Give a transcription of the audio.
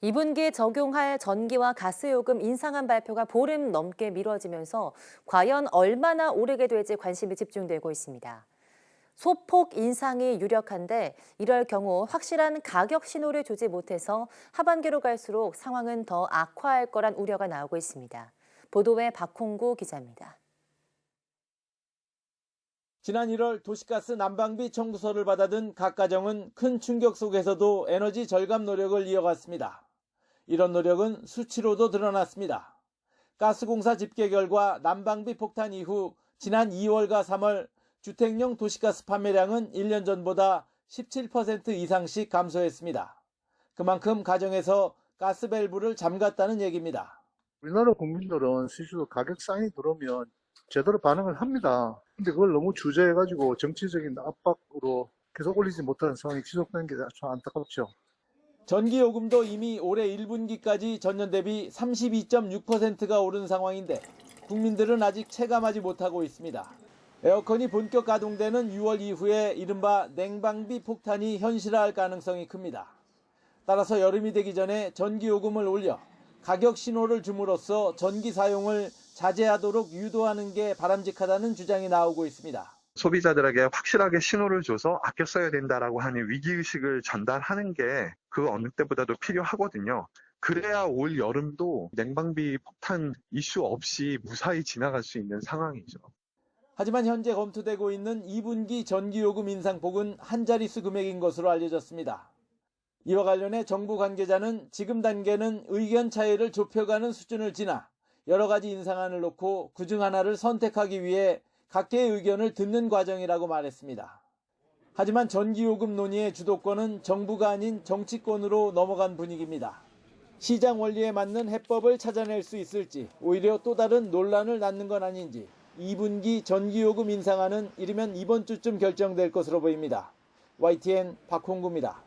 2분기에 적용할 전기와 가스요금 인상안 발표가 보름 넘게 미뤄지면서 과연 얼마나 오르게 될지 관심이 집중되고 있습니다. 소폭 인상이 유력한데 이럴 경우 확실한 가격 신호를 주지 못해서 하반기로 갈수록 상황은 더 악화할 거란 우려가 나오고 있습니다. 보도에 박홍구 기자입니다. 지난 1월 도시가스 난방비 청구서를 받아든 각 가정은 큰 충격 속에서도 에너지 절감 노력을 이어갔습니다. 이런 노력은 수치로도 드러났습니다. 가스공사 집계 결과 난방비 폭탄 이후 지난 2월과 3월 주택용 도시가스 판매량은 1년 전보다 17% 이상씩 감소했습니다. 그만큼 가정에서 가스밸브를 잠갔다는 얘기입니다. 우리나라 국민들은 실제로 가격 사인이 들어오면 제대로 반응을 합니다. 근데 그걸 너무 주저해가지고 정치적인 압박으로 계속 올리지 못하는 상황이 지속되는 게 참 안타깝죠. 전기요금도 이미 올해 1분기까지 전년 대비 32.6%가 오른 상황인데 국민들은 아직 체감하지 못하고 있습니다. 에어컨이 본격 가동되는 6월 이후에 이른바 냉방비 폭탄이 현실화할 가능성이 큽니다. 따라서 여름이 되기 전에 전기요금을 올려 가격 신호를 줌으로써 전기 사용을 자제하도록 유도하는 게 바람직하다는 주장이 나오고 있습니다. 소비자들에게 확실하게 신호를 줘서 아껴 써야 된다라고 하는 위기의식을 전달하는 게 그 어느 때보다도 필요하거든요. 그래야 올 여름도 냉방비 폭탄 이슈 없이 무사히 지나갈 수 있는 상황이죠. 하지만 현재 검토되고 있는 2분기 전기요금 인상폭은 한 자릿수 금액인 것으로 알려졌습니다. 이와 관련해 정부 관계자는 지금 단계는 의견 차이를 좁혀가는 수준을 지나 여러 가지 인상안을 놓고 그중 하나를 선택하기 위해 각계의 의견을 듣는 과정이라고 말했습니다. 하지만 전기요금 논의의 주도권은 정부가 아닌 정치권으로 넘어간 분위기입니다. 시장 원리에 맞는 해법을 찾아낼 수 있을지 오히려 또 다른 논란을 낳는 건 아닌지 2분기 전기요금 인상안은 이르면 이번 주쯤 결정될 것으로 보입니다. YTN 박홍구입니다.